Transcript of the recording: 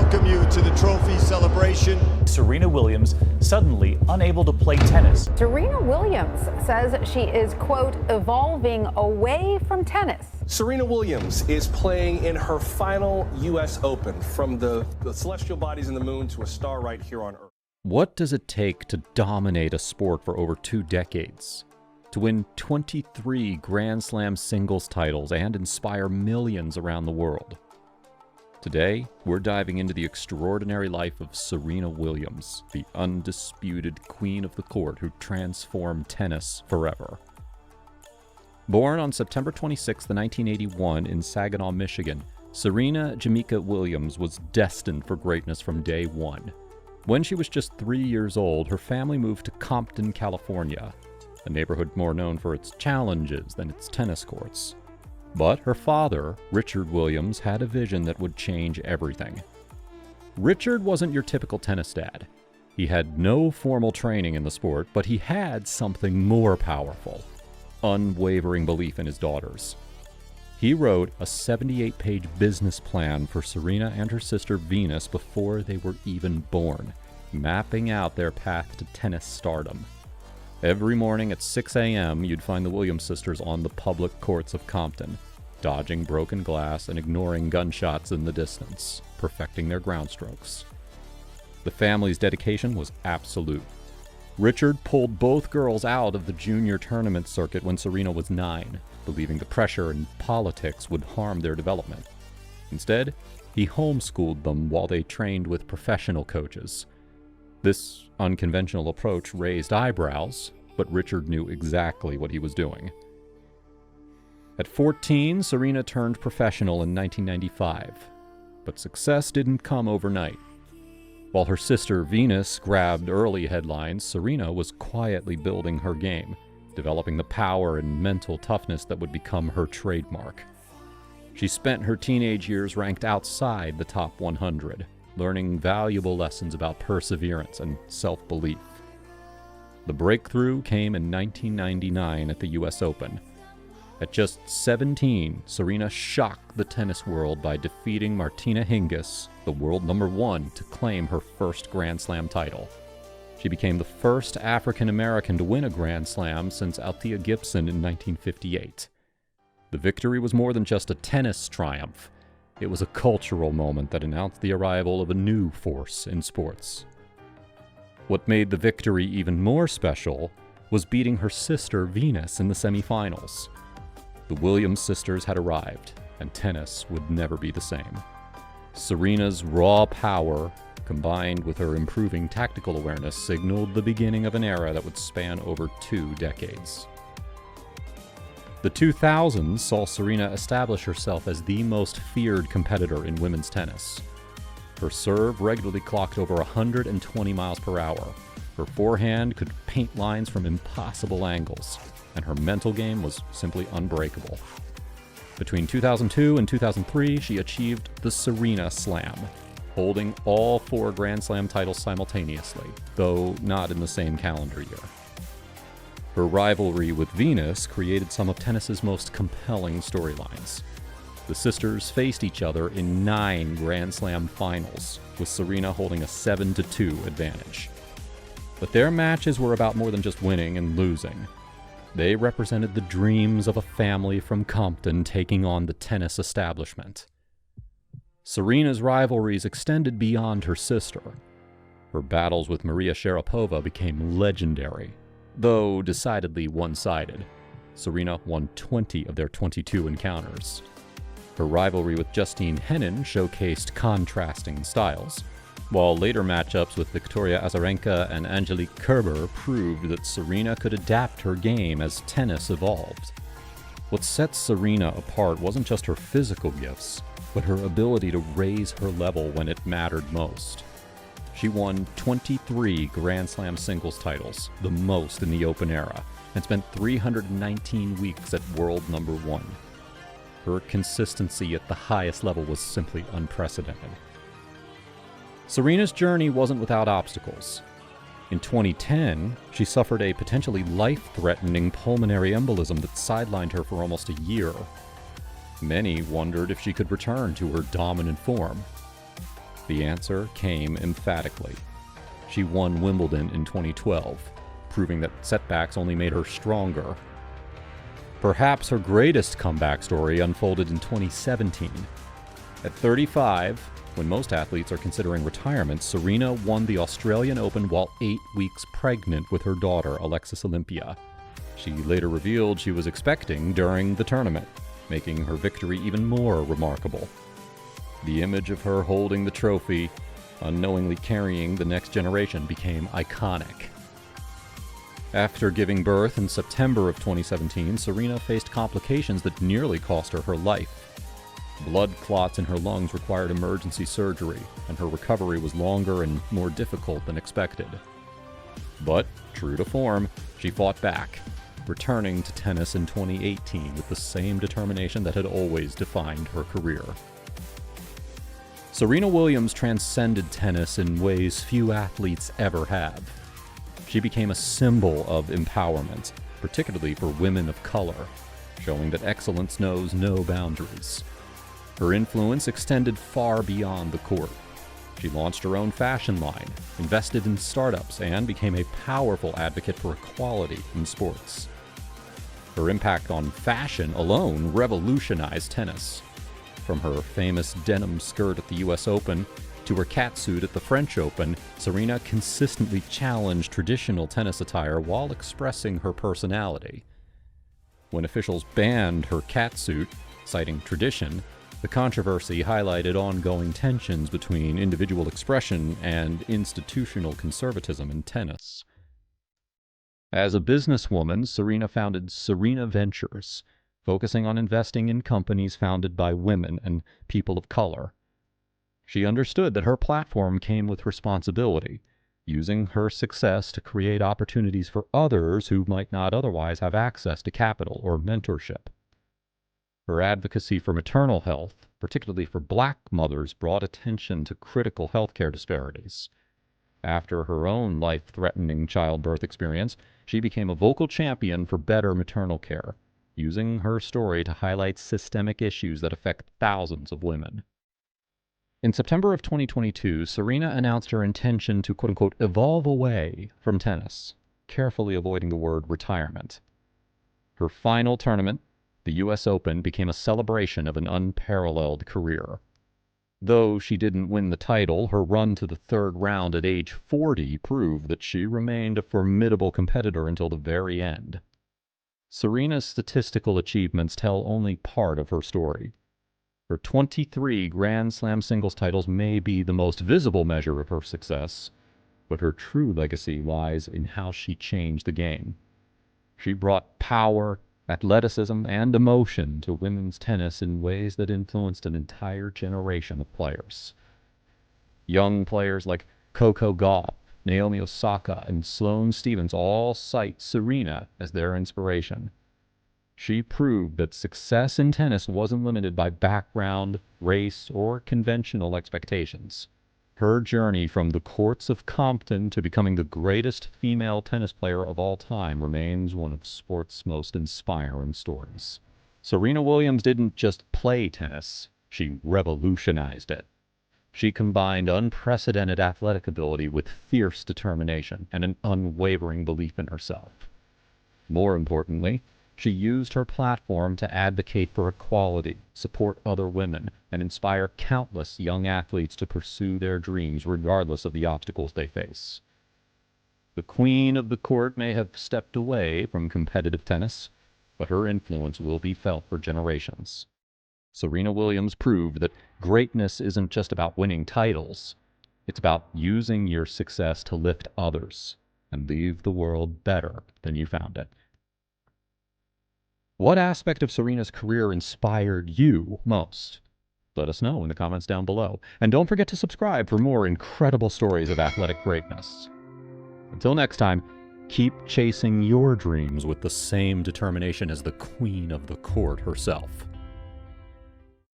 welcome you to the trophy celebration. Serena Williams suddenly unable to play tennis. Serena Williams says she is, quote, evolving away from tennis. Serena Williams is playing in her final U.S. Open, from the celestial bodies in the moon to a star right here on Earth. What does it take to dominate a sport for over 2 decades? To win 23 Grand Slam singles titles and inspire millions around the world? Today, we're diving into the extraordinary life of Serena Williams, the undisputed queen of the court who transformed tennis forever. Born on September 26, 1981 in Saginaw, Michigan, Serena Jamaica Williams was destined for greatness from day one. When she was just 3 years old, her family moved to Compton, California, a neighborhood more known for its challenges than its tennis courts. But her father, Richard Williams, had a vision that would change everything. Richard wasn't your typical tennis dad. He had no formal training in the sport, but he had something more powerful: unwavering belief in his daughters. He wrote a 78-page business plan for Serena and her sister Venus before they were even born, mapping out their path to tennis stardom. Every morning at 6 a.m., you'd find the Williams sisters on the public courts of Compton, dodging broken glass and ignoring gunshots in the distance, perfecting their ground strokes. The family's dedication was absolute. Richard pulled both girls out of the junior tournament circuit when Serena was 9, believing the pressure and politics would harm their development. Instead, he homeschooled them while they trained with professional coaches. This unconventional approach raised eyebrows, but Richard knew exactly what he was doing. At 14, Serena turned professional in 1995, but success didn't come overnight. While her sister Venus grabbed early headlines, Serena was quietly building her game, developing the power and mental toughness that would become her trademark. She spent her teenage years ranked outside the top 100, learning valuable lessons about perseverance and self-belief. The breakthrough came in 1999 at the U.S. Open. At just 17, Serena shocked the tennis world by defeating Martina Hingis, the world number 1, to claim her first Grand Slam title. She became the first African-American to win a Grand Slam since Althea Gibson in 1958. The victory was more than just a tennis triumph. It was a cultural moment that announced the arrival of a new force in sports. What made the victory even more special was beating her sister Venus in the semifinals. The Williams sisters had arrived, and tennis would never be the same. Serena's raw power, combined with her improving tactical awareness, signaled the beginning of an era that would span over 2 decades. The 2000s saw Serena establish herself as the most feared competitor in women's tennis. Her serve regularly clocked over 120 miles per hour. Her forehand could paint lines from impossible angles, and her mental game was simply unbreakable. Between 2002 and 2003, she achieved the Serena Slam, holding all 4 Grand Slam titles simultaneously, though not in the same calendar year. Her rivalry with Venus created some of tennis's most compelling storylines. The sisters faced each other in 9 Grand Slam finals, with Serena holding a 7-2 advantage. But their matches were about more than just winning and losing. They represented the dreams of a family from Compton taking on the tennis establishment. Serena's rivalries extended beyond her sister. Her battles with Maria Sharapova became legendary, though decidedly one-sided. Serena won 20 of their 22 encounters. Her rivalry with Justine Henin showcased contrasting styles, while later matchups with Victoria Azarenka and Angelique Kerber proved that Serena could adapt her game as tennis evolved. What set Serena apart wasn't just her physical gifts, but her ability to raise her level when it mattered most. She won 23 Grand Slam singles titles, the most in the Open era, and spent 319 weeks at world number 1. Her consistency at the highest level was simply unprecedented. Serena's journey wasn't without obstacles. In 2010, she suffered a potentially life-threatening pulmonary embolism that sidelined her for almost a year. Many wondered if she could return to her dominant form. The answer came emphatically. She won Wimbledon in 2012, proving that setbacks only made her stronger. Perhaps her greatest comeback story unfolded in 2017. At 35, when most athletes are considering retirement, Serena won the Australian Open while 8 weeks pregnant with her daughter, Alexis Olympia. She later revealed she was expecting during the tournament, making her victory even more remarkable. The image of her holding the trophy, unknowingly carrying the next generation, became iconic. After giving birth in September of 2017, Serena faced complications that nearly cost her her life. Blood clots in her lungs required emergency surgery, and her recovery was longer and more difficult than expected. But, true to form, she fought back, returning to tennis in 2018 with the same determination that had always defined her career. Serena Williams transcended tennis in ways few athletes ever have. She became a symbol of empowerment, particularly for women of color, showing that excellence knows no boundaries. Her influence extended far beyond the court. She launched her own fashion line, invested in startups, and became a powerful advocate for equality in sports. Her impact on fashion alone revolutionized tennis. From her famous denim skirt at the US Open to her catsuit at the French Open, Serena consistently challenged traditional tennis attire while expressing her personality. When officials banned her catsuit, citing tradition, the controversy highlighted ongoing tensions between individual expression and institutional conservatism in tennis. As a businesswoman, Serena founded Serena Ventures, focusing on investing in companies founded by women and people of color. She understood that her platform came with responsibility, using her success to create opportunities for others who might not otherwise have access to capital or mentorship. Her advocacy for maternal health, particularly for Black mothers, brought attention to critical healthcare disparities. After her own life-threatening childbirth experience, she became a vocal champion for better maternal care, using her story to highlight systemic issues that affect thousands of women. In September of 2022, Serena announced her intention to quote-unquote evolve away from tennis, carefully avoiding the word retirement. Her final tournament, the US Open, became a celebration of an unparalleled career. Though she didn't win the title, her run to the third round at age 40 proved that she remained a formidable competitor until the very end. Serena's statistical achievements tell only part of her story. Her 23 Grand Slam singles titles may be the most visible measure of her success, but her true legacy lies in how she changed the game. She brought power, athleticism, and emotion to women's tennis in ways that influenced an entire generation of players. Young players like Coco Gauff, Naomi Osaka, and Sloane Stephens all cite Serena as their inspiration. She proved that success in tennis wasn't limited by background, race, or conventional expectations. Her journey from the courts of Compton to becoming the greatest female tennis player of all time remains one of sport's most inspiring stories. Serena Williams didn't just play tennis, she revolutionized it. She combined unprecedented athletic ability with fierce determination and an unwavering belief in herself. More importantly, she used her platform to advocate for equality, support other women, and inspire countless young athletes to pursue their dreams regardless of the obstacles they face. The queen of the court may have stepped away from competitive tennis, but her influence will be felt for generations. Serena Williams proved that greatness isn't just about winning titles. It's about using your success to lift others and leave the world better than you found it. What aspect of Serena's career inspired you most? Let us know in the comments down below. And don't forget to subscribe for more incredible stories of athletic greatness. Until next time, keep chasing your dreams with the same determination as the queen of the court herself.